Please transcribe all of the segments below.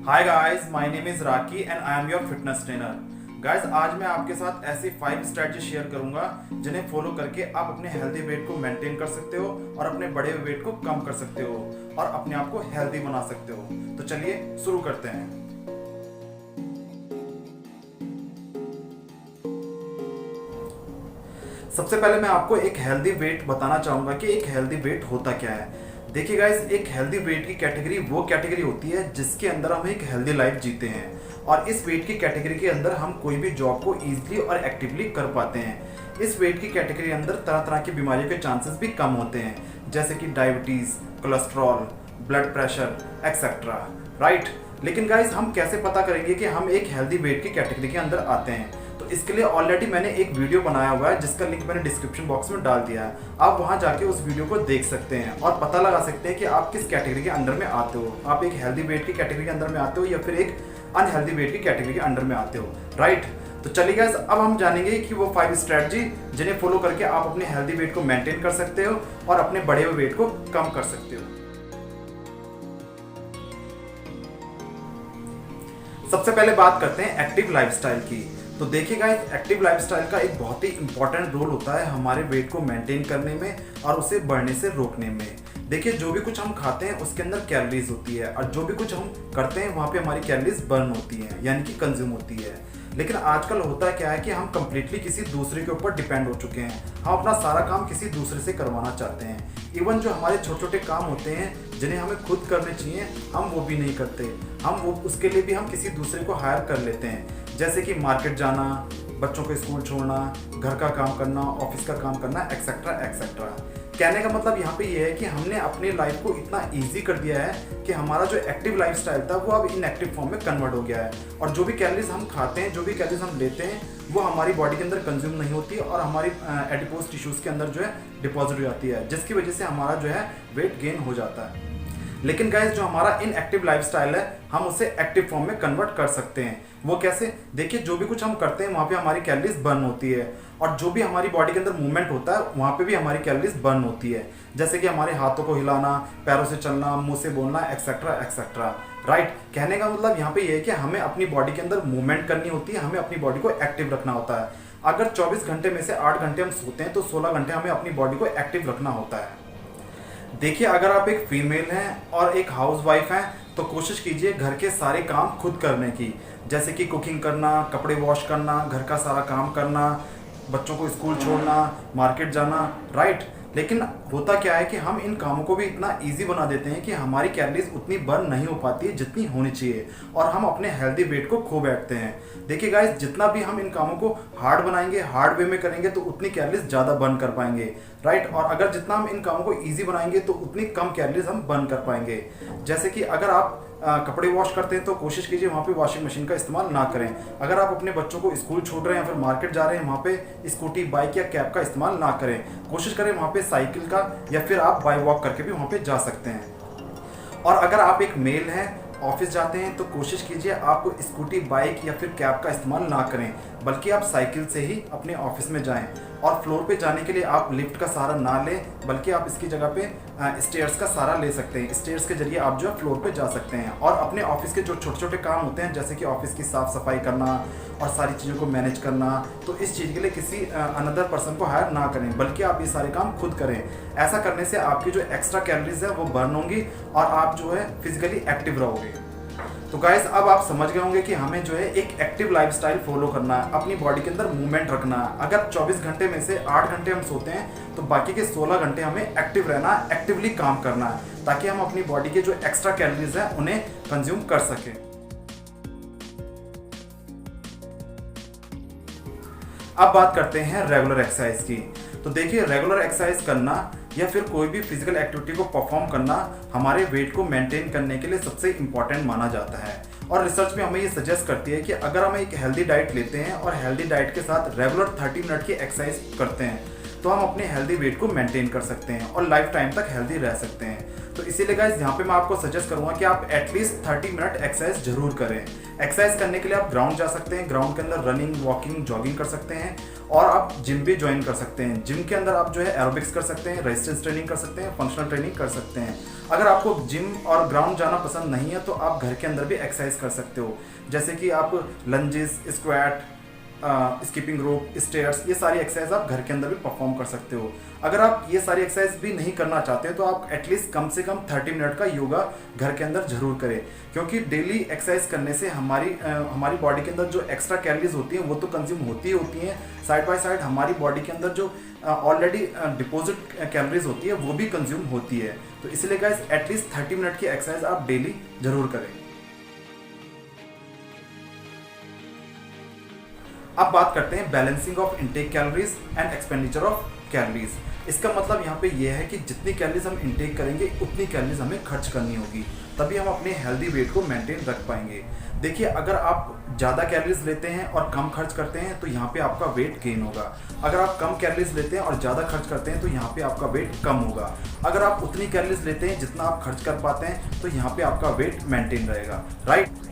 Hi guys, my name is Rocky and I am your fitness trainer. Guys, आज मैं आपके साथ ऐसी 5 स्ट्रेटजी शेयर करूंगा जिन्हें फॉलो करके आप अपने हेल्दी वेट को मेंटेन कर सकते हो और अपने बढ़े हुए वेट को कम कर सकते हो और अपने आप को हेल्दी बना सकते हो। तो चलिए शुरू करते हैं। सबसे पहले मैं आपको एक हेल्दी वेट बताना चाहूंगा कि एक हेल्दी वेट होता क्या है। देखिए गाइस, एक हेल्दी वेट की कैटेगरी वो कैटेगरी होती है जिसके अंदर हम एक हेल्दी लाइफ जीते हैं और इस वेट की कैटेगरी के अंदर हम कोई भी जॉब को इजीली और एक्टिवली कर पाते हैं। इस वेट की कैटेगरी के अंदर तरह तरह की बीमारियों के चांसेस भी कम होते हैं, जैसे कि diabetes, cholesterol, blood pressure etcetera, right. लेकिन गाइस, हम कैसे पता करेंगे कि हम एक हेल्दी वेट की कैटेगरी के अंदर आते हैं? तो इसके लिए ऑलरेडी मैंने एक वीडियो बनाया हुआ है जिसका लिंक मैंने डिस्क्रिप्शन बॉक्स में डाल दिया है। आप वहां जाके उस वीडियो को देख सकते हैं और पता लगा सकते हैं कि आप किस कैटेगरी के अंडर में आते हो। आप एक हेल्दी वेट की कैटेगरी के अंदर में आते हो या फिर एक अनहेल्दी वेट की कैटेगरी के अंडर में आते हो, राइट। तो चलिए गाइस, अब हम जानेंगे कि वो 5 स्ट्रेटजी जिन्हें फॉलो करके आप अपने हेल्दी वेट को मेंटेन कर सकते हो और अपने बढ़े हुए वेट को कम कर सकते हो। सबसे पहले बात करते हैं एक्टिव लाइफस्टाइल की। तो देखिए गाइस, एक्टिव लाइफस्टाइल का एक बहुत ही इंपॉर्टेंट रोल होता है हमारे वेट को मेंटेन करने में और उसे बढ़ने से रोकने में। देखिए, जो भी कुछ हम खाते हैं उसके अंदर कैलोरीज होती है और जो भी कुछ हम करते हैं वहाँ पे हमारी कैलोरीज बर्न होती है, यानी कि कंज्यूम होती है। लेकिन आजकल होता क्या है कि हम कंप्लीटली किसी दूसरे के ऊपर डिपेंड हो चुके हैं। हम अपना सारा काम किसी दूसरे से करवाना चाहते हैं। इवन जो हमारे छोटे छोटे काम होते हैं जिन्हें हमें खुद करने चाहिए, हम वो भी नहीं करते। हम वो उसके लिए भी हम किसी दूसरे को हायर कर लेते हैं, जैसे कि मार्केट जाना, बच्चों को स्कूल छोड़ना, घर का काम करना, ऑफिस का काम करना, एक्सेट्रा एक्सेट्रा। कहने का मतलब यहाँ पे ये है कि हमने अपनी लाइफ को इतना इजी कर दिया है कि हमारा जो एक्टिव लाइफस्टाइल था वो अब इनएक्टिव फॉर्म में कन्वर्ट हो गया है और जो भी कैलोरीज हम खाते हैं, जो भी कैलोरीज हम लेते हैं, वो हमारी बॉडी के अंदर कंज्यूम नहीं होती और हमारी एडिपोज टिश्यूज के अंदर जो है डिपॉजिट हो जाती है, जिसकी वजह से हमारा जो है वेट गेन हो जाता है। लेकिन गाइस, जो हमारा इनएक्टिव लाइफस्टाइल है हम उसे एक्टिव फॉर्म में कन्वर्ट कर सकते हैं। वो कैसे? देखिए, जो भी कुछ हम करते हैं वहाँ पे हमारी कैलोरीज बर्न होती है और जो भी हमारी बॉडी के अंदर मूवमेंट होता है वहाँ पे भी हमारी कैलोरीज बर्न होती है, जैसे कि हमारे हाथों को हिलाना, पैरों से चलना, मुंह से बोलना, एक्सेट्रा एक्सेट्रा, राइट। कहने का मतलब यहाँ पे ये है कि हमें अपनी बॉडी के अंदर मूवमेंट करनी होती है, हमें अपनी बॉडी को एक्टिव रखना होता है। अगर 24 घंटे में से 8 घंटे हम सोते हैं तो 16 घंटे हमें अपनी बॉडी को एक्टिव रखना होता है। देखिए, अगर आप एक फीमेल हैं और एक हाउसवाइफ हैं तो कोशिश कीजिए घर के सारे काम खुद करने की, जैसे कि कुकिंग करना, कपड़े वॉश करना, घर का सारा काम करना, बच्चों को स्कूल छोड़ना, मार्केट जाना, राइट। लेकिन होता क्या है कि हम इन कामों को भी इतना इजी बना देते हैं कि हमारी कैलोरीज उतनी बर्न नहीं हो पाती है जितनी होनी चाहिए और हम अपने हेल्दी वेट को खो बैठते हैं। देखिए गाइस, जितना भी हम इन कामों को हार्ड बनाएंगे, हार्ड वे में करेंगे तो उतनी कैलोरीज ज़्यादा बर्न कर पाएंगे, राइट। और अगर जितना हम इन कामों को ईजी बनाएंगे तो उतनी कम कैलोरीज हम बर्न कर पाएंगे। जैसे कि अगर आप कपड़े वॉश करते हैं तो कोशिश कीजिए वहाँ पे वॉशिंग मशीन का इस्तेमाल ना करें। अगर आप अपने बच्चों को स्कूल छोड़ रहे हैं या फिर मार्केट जा रहे हैं, वहाँ पे स्कूटी, बाइक या कैब का इस्तेमाल ना करें। कोशिश करें वहाँ पे साइकिल का या फिर आप बाय वॉक करके भी वहाँ पे जा सकते हैं। और अगर आप एक मेल हैं, ऑफिस जाते हैं, तो कोशिश कीजिए आप स्कूटी, बाइक या फिर कैब का इस्तेमाल ना करें, बल्कि आप साइकिल से ही अपने ऑफिस में जाएं। और फ्लोर पे जाने के लिए आप लिफ्ट का सहारा ना लें, बल्कि आप इसकी जगह पे स्टेयर्स का सहारा ले सकते हैं। स्टेयर्स के जरिए आप जो है फ्लोर पे जा सकते हैं और अपने ऑफिस के जो छोटे छोटे काम होते हैं, जैसे कि ऑफिस की साफ सफाई करना और सारी चीज़ों को मैनेज करना, तो इस चीज़ के लिए किसी अनदर पर्सन को हायर ना करें, बल्कि आप ये सारे काम खुद करें। ऐसा करने से आपकी जो एक्स्ट्रा कैलोरीज है वो बर्न होंगी और आप जो है फिजिकली एक्टिव रहोगे। तो गाइस, अब आप समझ गए होंगे कि हमें जो है एक एक्टिव लाइफस्टाइल फॉलो करना है, अपनी बॉडी के अंदर मूवमेंट रखना है। अगर 24 घंटे में से 8 घंटे हम सोते हैं तो बाकी के 16 घंटे हमें एक्टिव रहना है, एक्टिवली काम करना है, ताकि हम अपनी बॉडी के जो एक्स्ट्रा कैलोरीज है उन्हें कंज्यूम कर सकें। अब बात करते हैं रेगुलर एक्सरसाइज की। तो देखिए, रेगुलर एक्सरसाइज करना या फिर कोई भी फिजिकल एक्टिविटी को परफॉर्म करना हमारे वेट को मेंटेन करने के लिए सबसे इंपॉर्टेंट माना जाता है। और रिसर्च में हमें ये सजेस्ट करती है कि अगर हम एक हेल्दी डाइट लेते हैं और हेल्दी डाइट के साथ रेगुलर 30 मिनट की एक्सरसाइज करते हैं तो हम अपने हेल्दी वेट को मेंटेन कर सकते हैं और लाइफ टाइम तक हेल्दी रह सकते हैं। तो इसीलिए गाइस यहाँ पे मैं आपको सजेस्ट करूंगा कि आप एटलीस्ट 30 मिनट एक्सरसाइज जरूर करें। एक्सरसाइज करने के लिए आप ग्राउंड जा सकते हैं, ग्राउंड के अंदर रनिंग, वॉकिंग, जॉगिंग कर सकते हैं, और आप जिम भी ज्वाइन कर सकते हैं। जिम के अंदर आप जो है एरोबिक्स कर सकते हैं, रेजिस्टेंस ट्रेनिंग कर सकते हैं, फंक्शनल ट्रेनिंग कर सकते हैं। अगर आपको जिम और ग्राउंड जाना पसंद नहीं है तो आप घर के अंदर भी एक्सरसाइज कर सकते हो, जैसे कि आप lunges, squat, skipping rope, stairs, ये सारी एक्सरसाइज आप घर के अंदर भी परफॉर्म कर सकते हो। अगर आप ये सारी एक्सरसाइज भी नहीं करना चाहते तो आप एटलीस्ट कम से कम 30 मिनट का योगा घर के अंदर जरूर करें, क्योंकि डेली एक्सरसाइज करने से हमारी बॉडी के अंदर जो एक्स्ट्रा कैलोरीज होती हैं वो तो कंज्यूम होती हैं, साइड बाय साइड हमारी बॉडी के अंदर जो ऑलरेडी डिपॉजिट कैलोरीज होती है वो भी कंज्यूम होती है। तो इसलिए गाइस एटलीस्ट 30 मिनट की एक्सरसाइज आप डेली जरूर करें। अब बात करते हैं balancing of intake calories and expenditure of calories. इसका मतलब यहाँ पे ये है कि जितनी कैलोरीज हम इनटेक करेंगे उतनी कैलोरीज हमें खर्च करनी होगी, तभी हम अपने हेल्दी वेट को मेंटेन रख पाएंगे। देखिए, अगर आप ज़्यादा कैलोरीज लेते हैं और कम खर्च करते हैं तो यहाँ पे आपका वेट गेन होगा। अगर आप कम कैलोरीज लेते हैं और ज़्यादा खर्च करते हैं तो यहाँ पे आपका वेट कम होगा। अगर आप उतनी कैलोरीज लेते हैं जितना आप खर्च कर पाते हैं तो यहाँ पे आपका वेट मेंटेन रहेगा, राइट।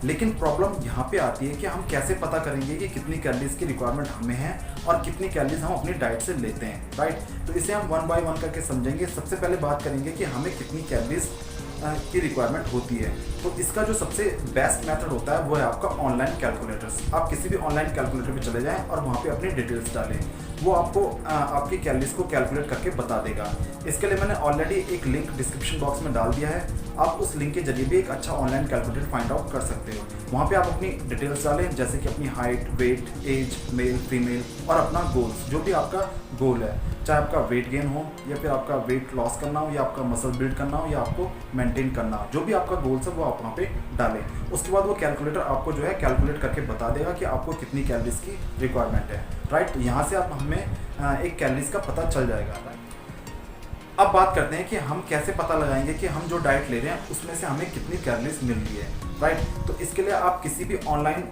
लेकिन प्रॉब्लम यहाँ पे आती है कि हम कैसे पता करेंगे कि कितनी कैलोरीज की रिक्वायरमेंट हमें है और कितनी कैलोरीज हम अपनी डाइट से लेते हैं, राइट। तो इसे हम 1 बाय 1 करके समझेंगे। सबसे पहले बात करेंगे कि हमें कितनी कैलोरीज की रिक्वायरमेंट होती है। तो इसका जो सबसे बेस्ट मेथड होता है वो है आपका ऑनलाइन कैलकुलेटर्स। आप किसी भी ऑनलाइन कैलकुलेटर पे चले जाएं और वहाँ पे अपनी डिटेल्स डालें, वो आपको आपकी कैलोरीज को कैलकुलेट करके बता देगा। इसके लिए मैंने ऑलरेडी एक लिंक डिस्क्रिप्शन बॉक्स में डाल दिया है, आप उस लिंक के जरिए भी एक अच्छा ऑनलाइन कैलकुलेटर फाइंड आउट कर सकते हो। वहाँ पे आप अपनी डिटेल्स डालें, जैसे कि अपनी height, weight, age, male, female, और अपना गोल्स, जो भी आपका गोल है, चाहे आपका वेट गेन हो या फिर आपका वेट लॉस करना हो या आपका मसल बिल्ड करना हो या आपको मेंटेन करना हो, जो भी आपका गोल्स है वो आप वहाँ पे डालें। उसके बाद वो कैलकुलेटर आपको जो है कैलकुलेट करके बता देगा कि आपको कितनी कैलोरीज की रिक्वायरमेंट है, राइट। यहाँ से आप हमें एक कैलोरीज का पता चल जाएगा, राइट। अब बात करते हैं कि हम कैसे पता लगाएंगे कि हम जो डाइट ले रहे हैं उसमें से हमें कितनी कैलोरीज मिल रही है, राइट। तो इसके लिए आप किसी भी ऑनलाइन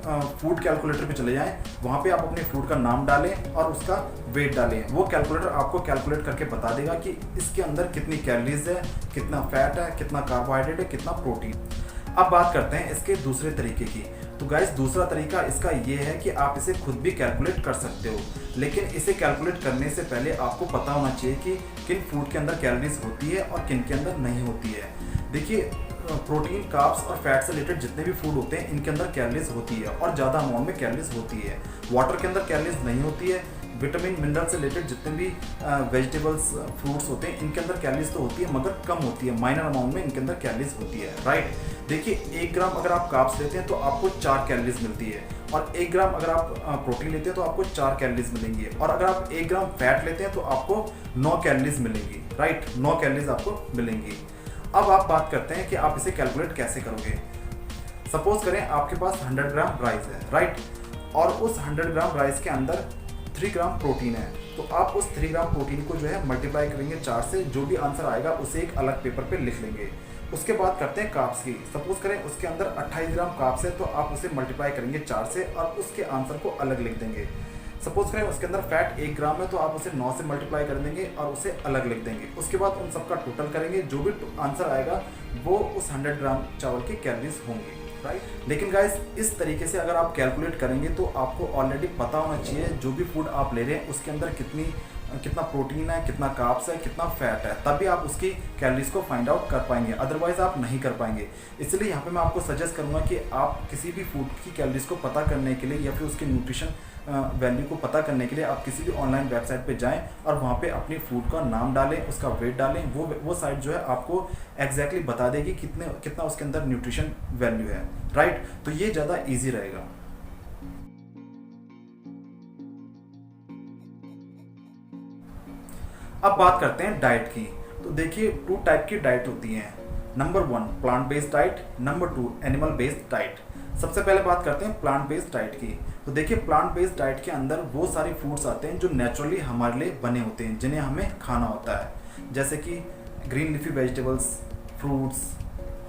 फूड कैलकुलेटर पे चले जाएं, वहाँ पे आप अपने फूड का नाम डालें और उसका वेट डालें। वो कैलकुलेटर आपको कैलकुलेट करके बता देगा कि इसके अंदर कितनी कैलोरीज है, कितना फैट है, कितना कार्बोहाइड्रेट है, कितना प्रोटीन। अब बात करते हैं इसके दूसरे तरीके की। तो गाइस, दूसरा तरीका इसका ये है कि आप इसे खुद भी कैलकुलेट कर सकते हो, लेकिन इसे कैलकुलेट करने से पहले आपको पता होना चाहिए कि किन फूड के अंदर कैलोरीज होती है और किन के अंदर नहीं होती है। देखिए, प्रोटीन, कार्ब्स और फैट से रिलेटेड जितने भी फूड होते हैं इनके अंदर कैलोरीज होती है और ज़्यादा अमाउंट में कैलोरीज होती है। वाटर के अंदर कैलोरीज नहीं होती है। विटामिन, मिनरल से रिलेटेड जितने भी वेजिटेबल्स, फ्रूट्स होते हैं इनके अंदर कैलोरीज तो होती है मगर कम होती है, माइनर अमाउंट में इनके अंदर कैलोरीज होती है, राइट। देखिए, 1 ग्राम अगर आप कार्ब्स लेते हैं तो आपको 4 कैलोरीज मिलती है, और 1 ग्राम अगर आप प्रोटीन लेते हैं तो आपको 4 कैलोरीज मिलेंगी, और अगर आप 1 ग्राम फैट लेते हैं तो आपको 9 कैलोरीज मिलेंगी, राइट। 9 कैलोरीज आपको मिलेंगी। अब आप बात करते हैं कि आप इसे कैलकुलेट कैसे करोगे। सपोज करें आपके पास 100 ग्राम राइस है, राइट, और उस 100 ग्राम राइस के अंदर 3 ग्राम प्रोटीन है, तो आप उस 3 ग्राम प्रोटीन को जो है मल्टीप्लाई करेंगे 4 से, जो भी आंसर आएगा उसे एक अलग पेपर पे लिख लेंगे। उसके बाद करते हैं कार्ब्स की। सपोज करें उसके अंदर 28 ग्राम कार्ब्स है, तो आप उसे मल्टीप्लाई करेंगे 4 से और उसके आंसर को अलग लिख देंगे। सपोज करें उसके अंदर फैट 1 ग्राम है, तो आप उसे 9 से मल्टीप्लाई कर देंगे और उसे अलग लिख देंगे। उसके बाद उन सबका टोटल करेंगे, जो भी आंसर आएगा वो उस 100 ग्राम चावल की कैलोरीज होंगी, राइट। लेकिन गाइस, इस तरीके से अगर आप कैलकुलेट करेंगे तो आपको ऑलरेडी पता होना चाहिए जो भी फूड आप ले रहे हैं उसके अंदर कितना प्रोटीन है, कितना कार्ब्स है, कितना फैट है, तभी आप उसकी कैलोरीज को फाइंड आउट कर पाएंगे, अदरवाइज आप नहीं कर पाएंगे। इसलिए यहाँ पे मैं आपको सजेस्ट करूँगा कि आप किसी भी फूड की कैलोरीज को पता करने के लिए या फिर उसके न्यूट्रिशन वैल्यू को पता करने के लिए आप किसी भी ऑनलाइन वेबसाइट पे जाएं और वहाँ पे अपनी फूड का नाम डालें, उसका वेट डालें। वो साइट जो है आपको एग्जैक्टली बता देगी कितना उसके अंदर न्यूट्रिशन वैल्यू है, राइट। तो ये ज़्यादा ईजी रहेगा। अब बात करते हैं डाइट की। तो देखिए, 2 टाइप की डाइट होती हैं। Number 1 plant based diet, number 2 animal based diet. सबसे पहले बात करते हैं प्लांट बेस्ड डाइट की। तो देखिए, प्लांट बेस्ड डाइट के अंदर वो सारे फूड्स आते हैं जो नेचुरली हमारे लिए बने होते हैं, जिन्हें हमें खाना होता है, जैसे कि green leafy vegetables, fruits,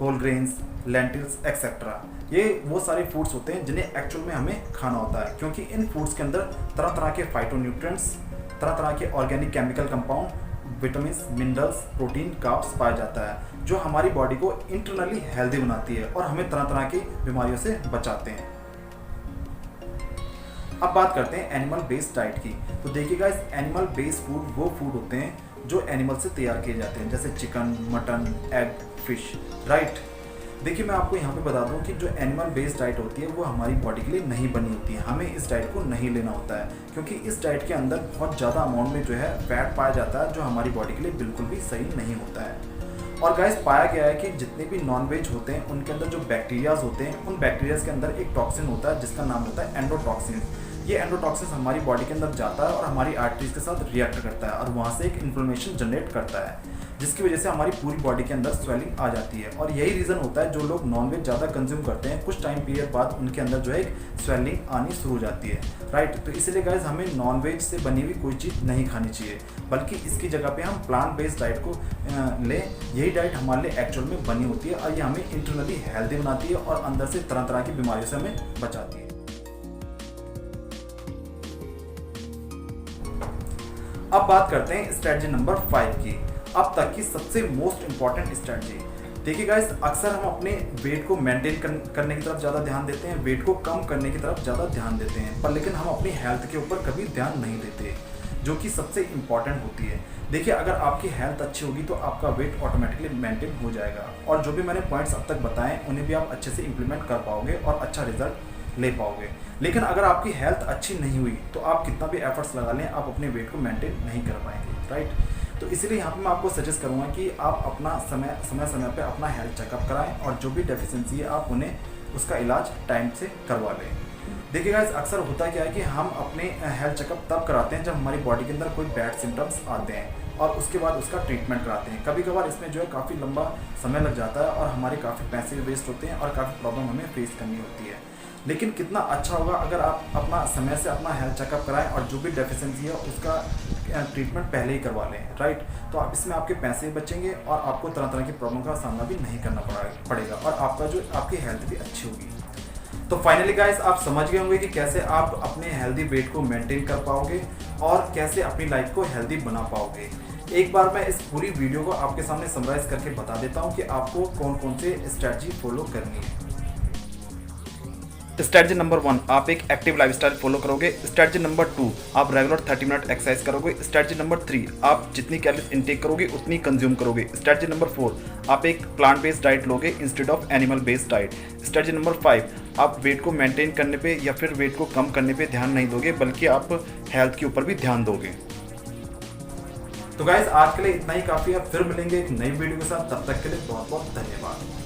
whole grains, lentils etcetera. ये वो सारे फूड्स होते हैं जिन्हें एक्चुअल में हमें खाना होता है, क्योंकि इन फूड्स के अंदर तरह तरह के फाइटोन्यूट्रिएंट्स, तरह तरह के organic chemical compound vitamin, minerals, protein, carbs पाया जाता है जो हमारी बॉडी को इंटरनली हेल्दी बनाती है और हमें तरह तरह की बीमारियों से बचाते हैं। अब बात करते हैं एनिमल बेस्ड डाइट की। तो देखिए गाइस, एनिमल बेस्ड फूड वो फूड होते हैं जो एनिमल से तैयार किए जाते हैं, जैसे chicken, mutton, egg, fish, right. देखिए मैं आपको यहाँ पे बता दूँ कि जो एनिमल बेस्ड डाइट होती है वो हमारी बॉडी के लिए नहीं बनी होती है। हमें इस डाइट को नहीं लेना होता है क्योंकि इस डाइट के अंदर बहुत ज़्यादा अमाउंट में जो है फैट पाया जाता है जो हमारी बॉडी के लिए बिल्कुल भी सही नहीं होता है। और गाइस पाया गया है कि जितने भी नॉन वेज होते हैं उनके अंदर जो बैक्टीरियाज होते हैं उन बैक्टीरियाज के अंदर एक टॉक्सिन होता है जिसका नाम होता है एंडोटॉक्सिन। ये एंडोटॉक्सिन हमारी बॉडी के अंदर जाता है और हमारी आर्टरीज के साथ रिएक्ट करता है और वहाँ से एक इन्फ्लेमेशन जनरेट करता है जिसकी वजह से हमारी पूरी बॉडी के अंदर स्वेलिंग आ जाती है। और यही रीज़न होता है जो लोग नॉनवेज ज़्यादा कंज्यूम करते हैं कुछ टाइम पीरियड बाद उनके अंदर जो है एक स्वेलिंग आनी शुरू हो जाती है, राइट। तो इसलिए गाइस हमें नॉनवेज से बनी हुई कोई चीज़ नहीं खानी चाहिए बल्कि इसकी जगह पे हम प्लांट बेस्ड डाइट को लें। यही डाइट हमारे लिए एक्चुअल में बनी होती है और ये हमें इंटरनली हेल्दी बनाती है और अंदर से तरह तरह की बीमारियों से हमें बचाती है। अब बात करते हैं स्ट्रेटजी नंबर 5 की, अब तक की सबसे मोस्ट इंपॉर्टेंट स्ट्रेटजी। देखिए गाइस, अक्सर हम अपने वेट को मेंटेन करने की तरफ ज़्यादा ध्यान देते हैं, वेट को कम करने की तरफ ज़्यादा ध्यान देते हैं, पर लेकिन हम अपनी हेल्थ के ऊपर कभी ध्यान नहीं देते जो कि सबसे इम्पॉर्टेंट होती है। देखिए अगर आपकी हेल्थ अच्छी होगी तो आपका वेट ऑटोमेटिकली मेंटेन हो जाएगा और जो भी मैंने पॉइंट्स अब तक बताए उन्हें भी आप अच्छे से इम्प्लीमेंट कर पाओगे और अच्छा रिजल्ट ले पाओगे। लेकिन अगर आपकी हेल्थ अच्छी नहीं हुई तो आप कितना भी एफर्ट्स लगा लें आप अपने वेट को मेंटेन नहीं कर पाएंगे, राइट। तो इसलिए यहाँ पे मैं आपको सजेस्ट करूँगा कि आप अपना समय पे अपना हेल्थ चेकअप कराएं और जो भी डेफिशिएंसी है आप उन्हें उसका इलाज टाइम से करवा लें। देखिए गाइस, अक्सर होता क्या है कि हम अपने हेल्थ चेकअप तब कराते हैं जब हमारी बॉडी के अंदर कोई बैड सिम्टम्स आते हैं और उसके बाद उसका ट्रीटमेंट कराते हैं। कभी कभार इसमें जो है काफ़ी लंबा समय लग जाता है और हमारे काफ़ी पैसे वेस्ट होते हैं और काफ़ी प्रॉब्लम हमें फेस करनी होती है। लेकिन कितना अच्छा होगा अगर आप अपना समय से अपना हेल्थ चेकअप कराएं और जो भी डेफिशिएंसी है उसका ट्रीटमेंट पहले ही करवा लें, राइट। तो आप इसमें आपके पैसे बचेंगे और आपको तरह तरह की प्रॉब्लम का सामना भी नहीं करना पड़ेगा और आपकी हेल्थ भी अच्छी होगी। तो फाइनली गाइस, आप समझ गए होंगे कि कैसे आप अपने हेल्दी वेट को मेंटेन कर पाओगे और कैसे अपनी लाइफ को हेल्दी बना पाओगे। एक बार मैं इस पूरी वीडियो को आपके सामने समराइज करके बता देता हूँ कि आपको कौन कौन से स्ट्रेटजी फॉलो करनी है। स्ट्रेटजी नंबर 1, आप एक एक्टिव लाइफस्टाइल फॉलो करोगे। स्ट्रेटजी नंबर 2, आप रेगुलर 30 मिनट एक्सरसाइज करोगे। स्ट्रेटजी नंबर 3, आप जितनी कैलोरीज इनटेक करोगे उतनी कंज्यूम करोगे। स्ट्रेटजी नंबर 4, आप एक प्लांट बेस्ड डाइट लोगे instead of animal based diet. Strategy number 5, आप वेट को मेंटेन करने पे या फिर वेट को कम करने पे ध्यान नहीं दोगे बल्कि आप हेल्थ के ऊपर भी ध्यान दोगे। तो गाइस, आज के लिए इतना ही काफ़ी है। फिर मिलेंगे एक नई वीडियो के साथ, तब तक के लिए बहुत बहुत धन्यवाद।